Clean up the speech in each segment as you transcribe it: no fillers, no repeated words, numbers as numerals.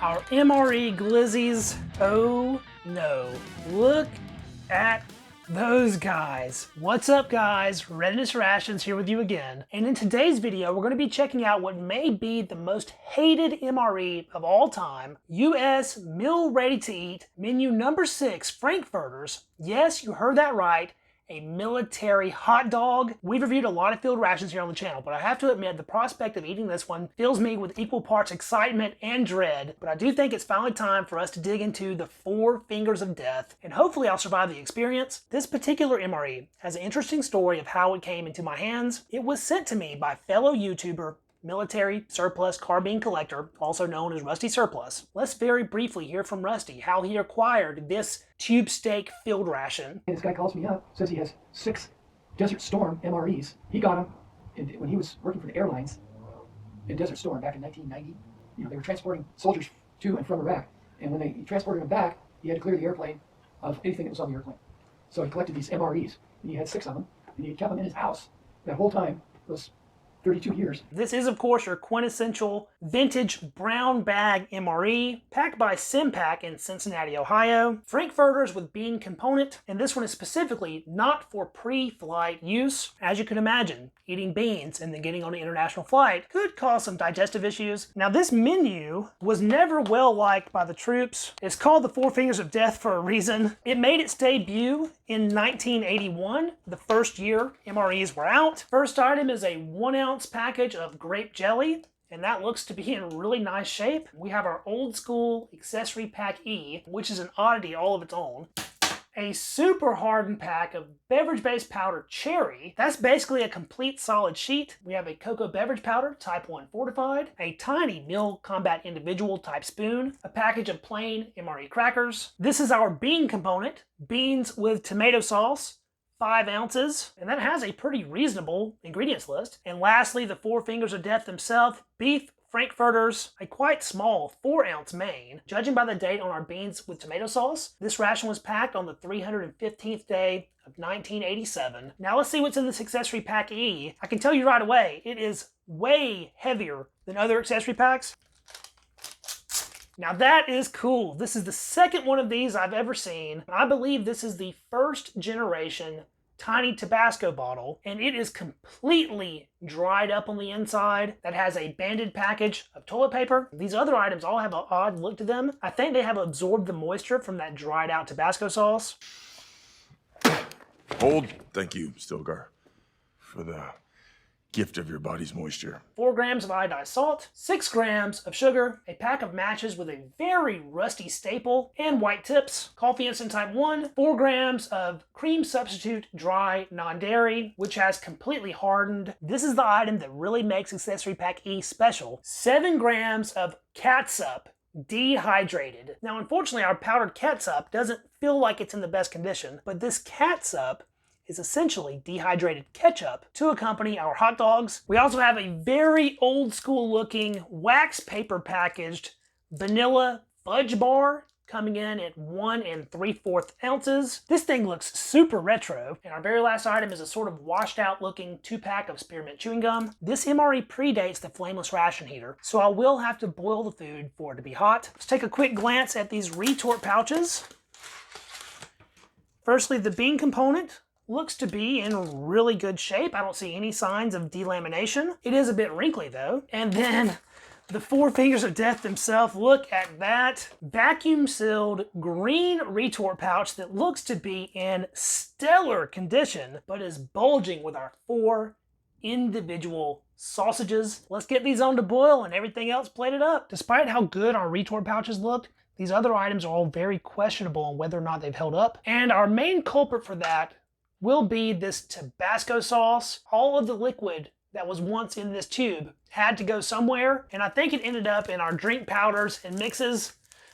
Our MRE glizzies. Oh no. Look at those guys. What's up guys? Readiness Rations here with you again. And in today's video, we're going to be checking out what may be the most hated MRE of all time. US Meal Ready to Eat, menu number 6, Frankfurters. Yes, you heard that right. A military hot dog. We've reviewed a lot of field rations here on the channel, but I have to admit the prospect of eating this one fills me with equal parts excitement and dread. But I do think it's finally time for us to dig into the 4 fingers of death, and hopefully I'll survive the experience. This particular MRE has an interesting story of how it came into my hands. It was sent to me by fellow YouTuber, military surplus carbine collector, also known as Rusty Surplus. Let's very briefly hear from Rusty how he acquired this tube steak field ration. This guy calls me up, says he has 6 Desert Storm MREs. He got them when he was working for the airlines in Desert Storm back in 1990. You know, they were transporting soldiers to and from Iraq. And when they transported them back, he had to clear the airplane of anything that was on the airplane. So he collected these MREs, and he had 6 of them, and he kept them in his house that whole time, those 32 years. This is, of course, your quintessential vintage brown bag MRE, packed by Simpack in Cincinnati, Ohio. Frankfurters with bean component, and this one is specifically not for pre-flight use. As you can imagine, eating beans and then getting on an international flight could cause some digestive issues. Now, this menu was never well liked by the troops. It's called the 4 Fingers of Death for a reason. It made its debut in 1981, the first year MREs were out. First item is a 1-ounce package of grape jelly, and that looks to be in really nice shape. We have our old school accessory pack E, which is an oddity all of its own. A super hardened pack of beverage-based powder cherry. That's basically a complete solid sheet. We have a cocoa beverage powder, type 1 fortified, a tiny Mill Combat Individual type spoon, a package of plain MRE crackers. This is our bean component, beans with tomato sauce, 5 ounces, and that has a pretty reasonable ingredients list. And lastly, the 4 Fingers of Death themselves, beef Frankfurters, a quite small 4-ounce main. Judging by the date on our beans with tomato sauce, this ration was packed on the 315th day of 1987. Now let's see what's in this accessory pack E. I can tell you right away, it is way heavier than other accessory packs. Now that is cool. This is the second one of these I've ever seen. I believe this is the first generation tiny Tabasco bottle, and it is completely dried up on the inside. That has a banded package of toilet paper. These other items all have an odd look to them. I think they have absorbed the moisture from that dried out Tabasco sauce. Hold. Thank you, Stilgar, for the gift of your body's moisture. 4 grams of iodized salt, 6 grams of sugar, a pack of matches with a very rusty staple, and white tips, coffee instant type 1, 4 grams of cream substitute dry non-dairy, which has completely hardened. This is the item that really makes accessory pack E special. 7 grams of catsup, dehydrated. Now, unfortunately, our powdered catsup doesn't feel like it's in the best condition, but this catsup is essentially dehydrated ketchup to accompany our hot dogs. We also have a very old school looking wax paper packaged vanilla fudge bar coming in at 1 3/4 ounces. This thing looks super retro. And our very last item is a sort of washed out looking 2-pack of spearmint chewing gum. This MRE predates the flameless ration heater, so I will have to boil the food for it to be hot. Let's take a quick glance at these retort pouches. Firstly, the bean component looks to be in really good shape. I don't see any signs of delamination. It is a bit wrinkly though. And then the 4 Fingers of Death themselves, look at that vacuum sealed green retort pouch that looks to be in stellar condition, but is bulging with our 4 individual sausages. Let's get these on to boil and everything else plated up. Despite how good our retort pouches looked, these other items are all very questionable on whether or not they've held up. And our main culprit for that will be this Tabasco sauce. All of the liquid that was once in this tube had to go somewhere, and I think it ended up in our drink powders and mixes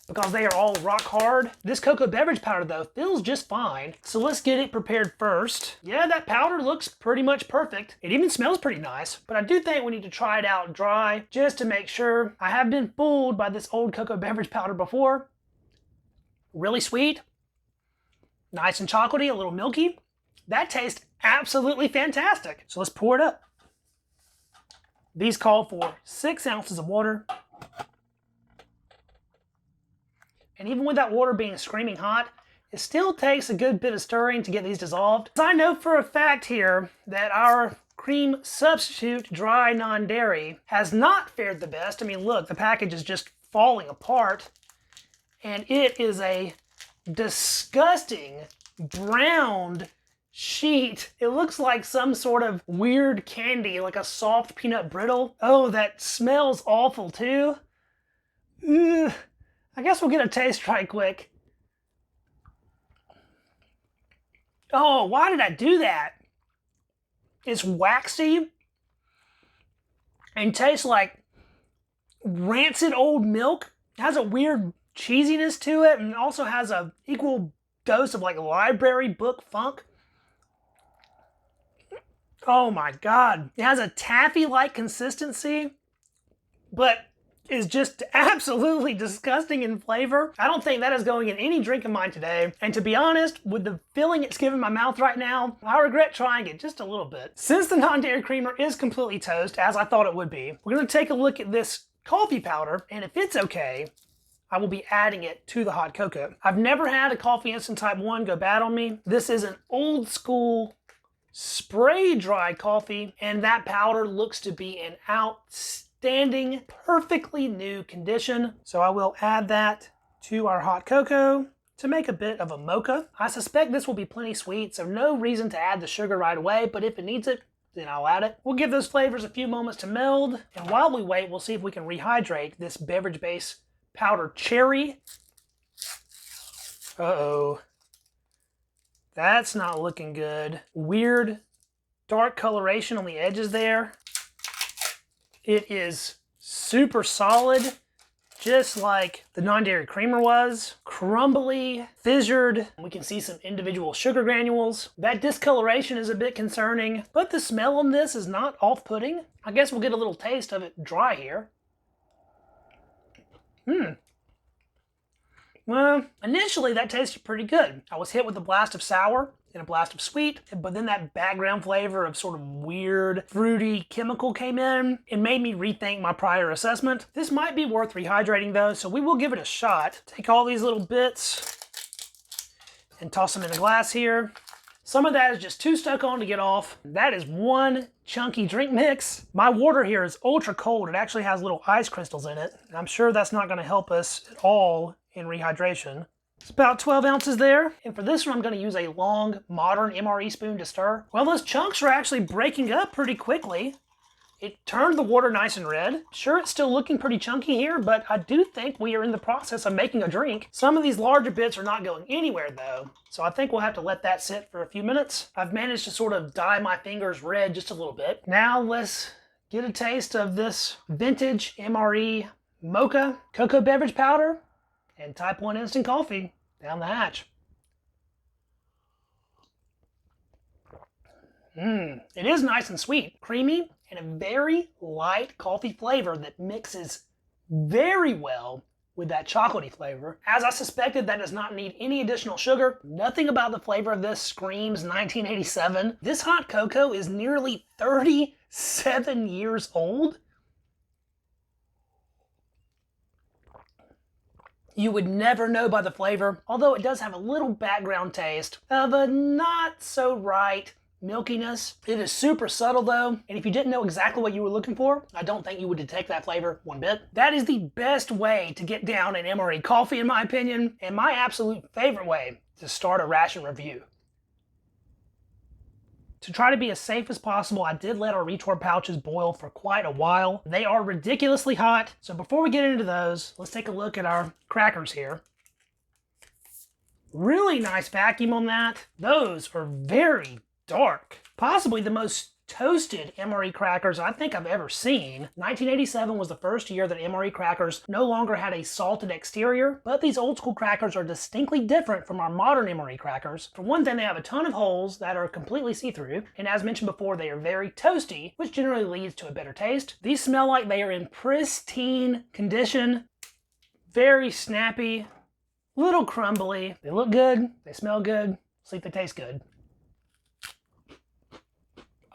because they are all rock hard. This cocoa beverage powder though feels just fine, so let's get it prepared first. Yeah, that powder looks pretty much perfect. It even smells pretty nice, but I do think we need to try it out dry just to make sure. I have been fooled by this old cocoa beverage powder before. Really sweet, nice and chocolatey, a little milky. That tastes absolutely fantastic. So let's pour it up. These call for 6 ounces of water, And even with that water being screaming hot, it still takes a good bit of stirring to get these dissolved. I know for a fact here that our cream substitute dry non-dairy has not fared the best. I mean, look, the package is just falling apart, and it is a disgusting browned sheet. It looks like some sort of weird candy, like a soft peanut brittle. Oh, that smells awful too. Ugh. I guess we'll get a taste right quick. Oh, why did I do that? It's waxy and tastes like rancid old milk. It has a weird cheesiness to it, and also has a equal dose of like library book funk. Oh my God. It has a taffy-like consistency, but is just absolutely disgusting in flavor. I don't think that is going in any drink of mine today. And to be honest, with the feeling it's giving my mouth right now, I regret trying it just a little bit. Since the non-dairy creamer is completely toast, as I thought it would be, we're gonna take a look at this coffee powder, and if it's okay, I will be adding it to the hot cocoa. I've never had a coffee instant type 1 go bad on me. This is an old school spray dry coffee, and that powder looks to be in outstanding, perfectly new condition. So I will add that to our hot cocoa to make a bit of a mocha. I suspect this will be plenty sweet, so no reason to add the sugar right away, but if it needs it, then I'll add it. We'll give those flavors a few moments to meld, and while we wait, we'll see if we can rehydrate this beverage base powdered cherry. Uh-oh. That's not looking good. Weird dark coloration on the edges there. It is super solid, just like the non-dairy creamer was. Crumbly, fissured. We can see some individual sugar granules. That discoloration is a bit concerning, but the smell on this is not off-putting. I guess we'll get a little taste of it dry here. Well, initially that tasted pretty good. I was hit with a blast of sour and a blast of sweet, but then that background flavor of sort of weird, fruity chemical came in and made me rethink my prior assessment. This might be worth rehydrating though, so we will give it a shot. Take all these little bits and toss them in a glass here. Some of that is just too stuck on to get off. That is one chunky drink mix. My water here is ultra cold. It actually has little ice crystals in it. I'm sure that's not gonna help us at all in rehydration. It's about 12 ounces there. And for this one, I'm gonna use a long, modern MRE spoon to stir. Well, those chunks are actually breaking up pretty quickly. It turned the water nice and red. Sure, it's still looking pretty chunky here, but I do think we are in the process of making a drink. Some of these larger bits are not going anywhere though, so I think we'll have to let that sit for a few minutes. I've managed to sort of dye my fingers red just a little bit. Now let's get a taste of this vintage MRE mocha, cocoa beverage powder, and type 1 instant coffee down the hatch. It is nice and sweet, creamy, and a very light coffee flavor that mixes very well with that chocolatey flavor. As I suspected, that does not need any additional sugar. Nothing about the flavor of this screams 1987. This hot cocoa is nearly 37 years old. You would never know by the flavor, although it does have a little background taste of a not so right milkiness. It is super subtle though, and if you didn't know exactly what you were looking for, I don't think you would detect that flavor one bit. That is the best way to get down an MRE coffee in my opinion, and my absolute favorite way to start a ration review. To try to be as safe as possible, I did let our retort pouches boil for quite a while. They are ridiculously hot, so before we get into those, let's take a look at our crackers here. Really nice vacuum on that. Those are very dark. Possibly the most toasted MRE crackers I think I've ever seen. 1987 was the first year that MRE crackers no longer had a salted exterior, but these old school crackers are distinctly different from our modern MRE crackers. For one thing, they have a ton of holes that are completely see-through, and as mentioned before, they are very toasty, which generally leads to a better taste. These smell like they are in pristine condition, very snappy, little crumbly. They look good, they smell good, see if they taste good.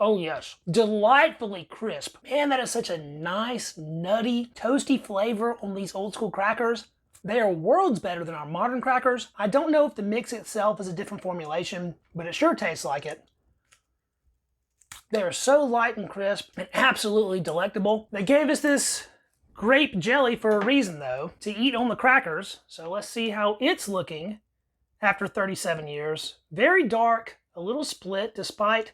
Oh yes, delightfully crisp. Man, that is such a nice, nutty, toasty flavor on these old school crackers. They are worlds better than our modern crackers. I don't know if the mix itself is a different formulation, but it sure tastes like it. They are so light and crisp and absolutely delectable. They gave us this grape jelly for a reason, though, to eat on the crackers. So let's see how it's looking after 37 years. Very dark, a little split despite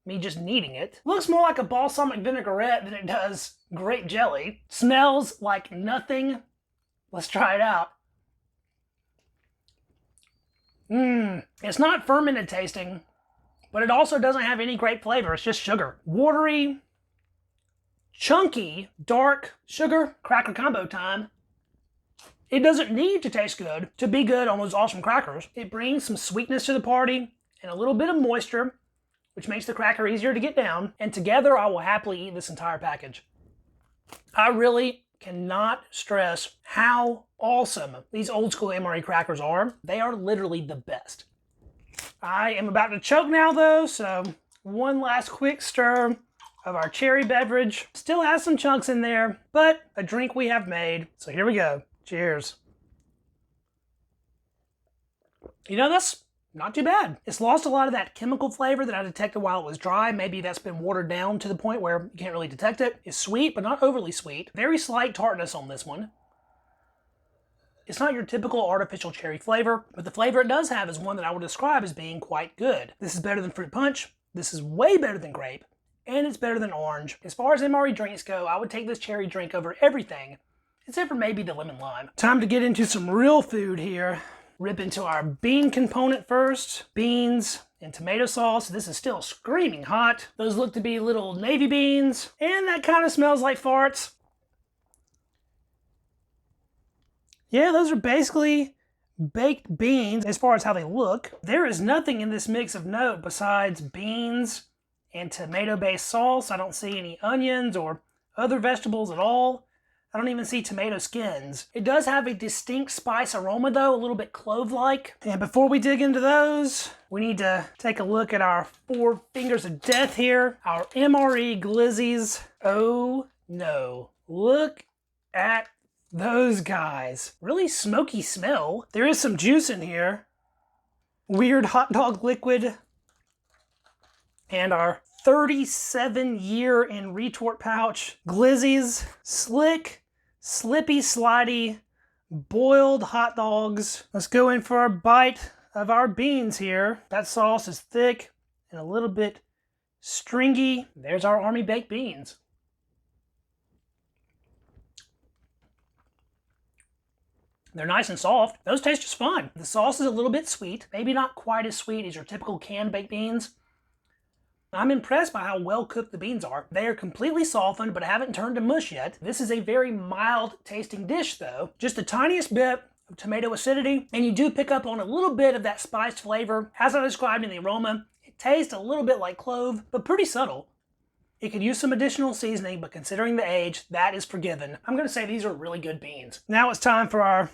me just needing it. Looks more like a balsamic vinaigrette than it does grape jelly. Smells like nothing. Let's try it out. It's not fermented tasting, but it also doesn't have any grape flavor. It's just sugar. Watery, chunky, dark sugar cracker combo time. It doesn't need to taste good to be good on those awesome crackers. It brings some sweetness to the party and a little bit of moisture, which makes the cracker easier to get down. And together, I will happily eat this entire package. I really cannot stress how awesome these old school MRE crackers are. They are literally the best. I am about to choke now though, so one last quick stir of our cherry beverage. Still has some chunks in there, but a drink we have made. So here we go. Cheers. You know, that's not too bad. It's lost a lot of that chemical flavor that I detected while it was dry. Maybe that's been watered down to the point where you can't really detect it. It's sweet, but not overly sweet. Very slight tartness on this one. It's not your typical artificial cherry flavor, but the flavor it does have is one that I would describe as being quite good. This is better than fruit punch. This is way better than grape, and it's better than orange. As far as MRE drinks go, I would take this cherry drink over everything, except for maybe the lemon lime. Time to get into some real food here. Rip into our bean component first. Beans and tomato sauce. This is still screaming hot. Those look to be little navy beans, and that kind of smells like farts. Yeah, those are basically baked beans as far as how they look. There is nothing in this mix of note besides beans and tomato-based sauce. I don't see any onions or other vegetables at all. I don't even see tomato skins. It does have a distinct spice aroma though, a little bit clove-like. And before we dig into those, we need to take a look at our 4 fingers of death here. Our MRE glizzies. Oh no, look at those guys. Really smoky smell. There is some juice in here. Weird hot dog liquid. And our 37-year in retort pouch glizzies. Slick, slippy, slidey, boiled hot dogs. Let's go in for a bite of our beans here. That sauce is thick and a little bit stringy. There's our army baked beans. They're nice and soft. Those taste just fine. The sauce is a little bit sweet. Maybe not quite as sweet as your typical canned baked beans. I'm impressed by how well cooked the beans are. They are completely softened, but haven't turned to mush yet. This is a very mild tasting dish though. Just the tiniest bit of tomato acidity, and you do pick up on a little bit of that spiced flavor. As I described in the aroma, it tastes a little bit like clove, but pretty subtle. It could use some additional seasoning, but considering the age, that is forgiven. I'm gonna say these are really good beans. Now it's time for our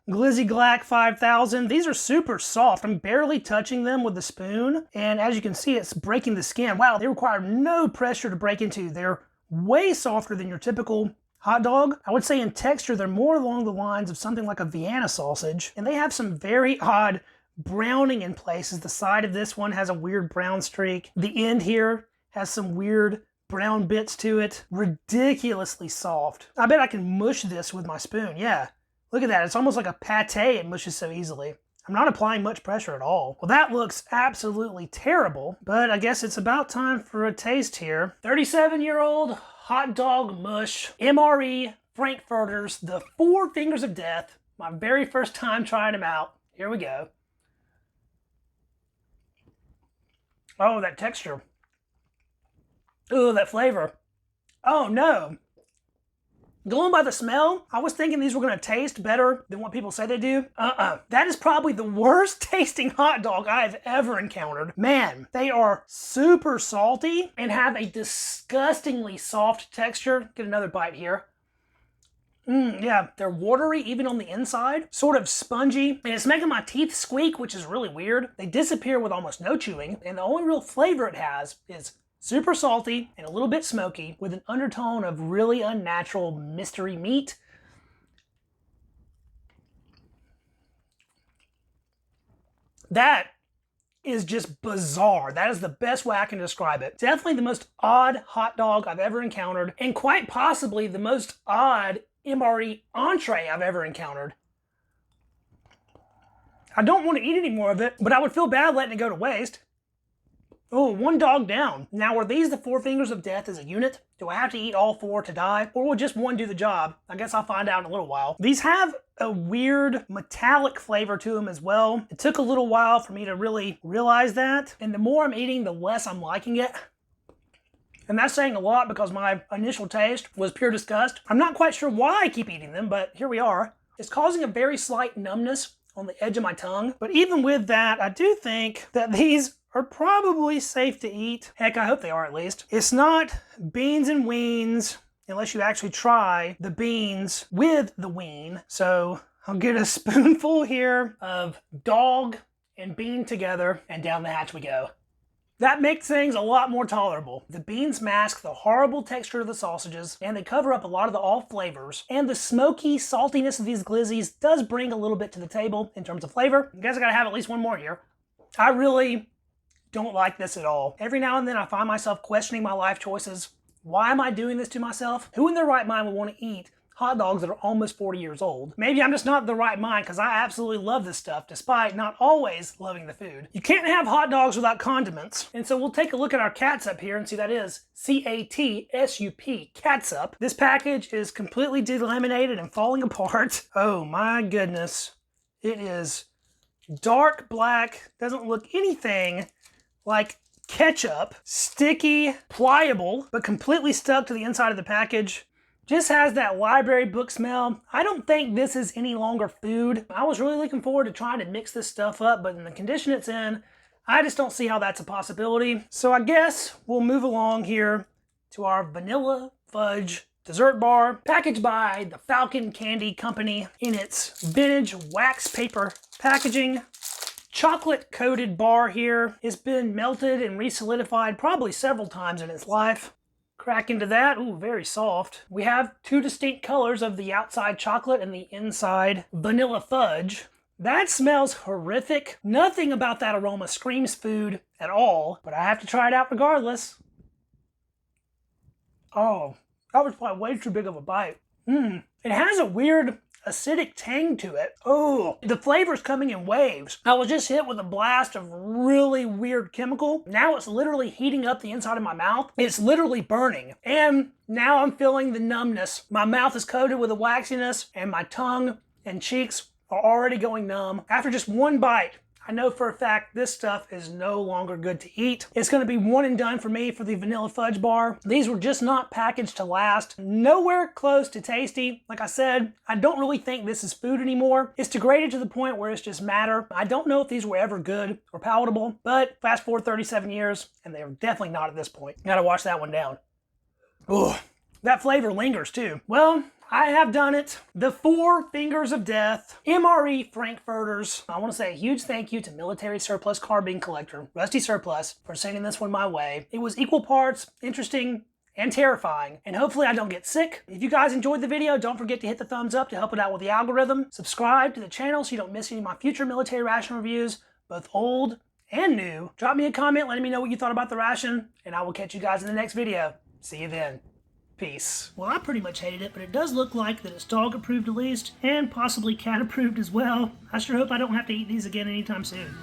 Glizzy Glack 5000. These are super soft. I'm barely touching them with a spoon. And as you can see, it's breaking the skin. Wow, they require no pressure to break into. They're way softer than your typical hot dog. I would say in texture, they're more along the lines of something like a Vienna sausage. And they have some very odd browning in places. The side of this one has a weird brown streak. The end here has some weird brown bits to it. Ridiculously soft. I bet I can mush this with my spoon, yeah. Look at that, it's almost like a pate, it mushes so easily. I'm not applying much pressure at all. Well, that looks absolutely terrible, but I guess it's about time for a taste here. 37-year-old hot dog mush, MRE Frankfurters, the 4 fingers of death. My very first time trying them out. Here we go. Oh, that texture. Ooh, that flavor. Oh no. Going by the smell, I was thinking these were gonna taste better than what people say they do. That is probably the worst tasting hot dog I've ever encountered. Man, they are super salty and have a disgustingly soft texture. Get another bite here. Yeah, they're watery even on the inside, sort of spongy, and it's making my teeth squeak, which is really weird. They disappear with almost no chewing, and the only real flavor it has is super salty and a little bit smoky with an undertone of really unnatural mystery meat. That is just bizarre. That is the best way I can describe it. Definitely the most odd hot dog I've ever encountered, and quite possibly the most odd MRE entree I've ever encountered. I don't want to eat any more of it, but I would feel bad letting it go to waste. Oh, one dog down. Now, are these the 4 fingers of death as a unit? Do I have to eat all 4 to die? Or will just one do the job? I guess I'll find out in a little while. These have a weird metallic flavor to them as well. It took a little while for me to really realize that. And the more I'm eating, the less I'm liking it. And that's saying a lot because my initial taste was pure disgust. I'm not quite sure why I keep eating them, but here we are. It's causing a very slight numbness on the edge of my tongue. But even with that, I do think that these are probably safe to eat. Heck, I hope they are at least. It's not beans and weens unless you actually try the beans with the ween. So I'll get a spoonful here of dog and bean together, and down the hatch we go. That makes things a lot more tolerable. The beans mask the horrible texture of the sausages, and they cover up a lot of the off flavors. And the smoky saltiness of these glizzies does bring a little bit to the table in terms of flavor. I guess I gotta have at least one more here. I really don't like this at all. Every now and then I find myself questioning my life choices. Why am I doing this to myself? Who in their right mind would want to eat hot dogs that are almost 40 years old? Maybe I'm just not in the right mind because I absolutely love this stuff despite not always loving the food. You can't have hot dogs without condiments. And so we'll take a look at our catsup here and see that is C-A-T-S-U-P, catsup. This package is completely delaminated and falling apart. Oh my goodness. It is dark black, doesn't look anything like ketchup, sticky, pliable, but completely stuck to the inside of the package. Just has that library book smell. I don't think this is any longer food. I was really looking forward to trying to mix this stuff up, but in the condition it's in, I just don't see how that's a possibility. So I guess we'll move along here to our vanilla fudge dessert bar, packaged by the Falcon Candy Company in its vintage wax paper packaging. Chocolate coated bar here. It's been melted and re-solidified probably several times in its life. Crack into that. Ooh, very soft. We have 2 distinct colors of the outside chocolate and the inside vanilla fudge. That smells horrific. Nothing about that aroma screams food at all, but I have to try it out regardless. Oh, that was probably way too big of a bite. It has a weird acidic tang to it. Oh, the flavor's coming in waves. I was just hit with a blast of really weird chemical. Now it's literally heating up the inside of my mouth. It's literally burning. And now I'm feeling the numbness. My mouth is coated with a waxiness, and my tongue and cheeks are already going numb. After just one bite, I know for a fact this stuff is no longer good to eat. It's gonna be one and done for me for the vanilla fudge bar. These were just not packaged to last. Nowhere close to tasty. Like I said, I don't really think this is food anymore. It's degraded to the point where it's just matter. I don't know if these were ever good or palatable, but fast forward 37 years, and they're definitely not at this point. Gotta wash that one down. Ugh, that flavor lingers too. Well, I have done it. The 4 fingers of death, MRE Frankfurters. I want to say a huge thank you to military surplus carbine collector, Rusty Surplus, for sending this one my way. It was equal parts interesting and terrifying, and hopefully I don't get sick. If you guys enjoyed the video, don't forget to hit the thumbs up to help it out with the algorithm. Subscribe to the channel so you don't miss any of my future military ration reviews, both old and new. Drop me a comment letting me know what you thought about the ration, and I will catch you guys in the next video. See you then. Peace. Well, I pretty much hated it, but it does look like that it's dog approved at least, and possibly cat approved as well. I sure hope I don't have to eat these again anytime soon.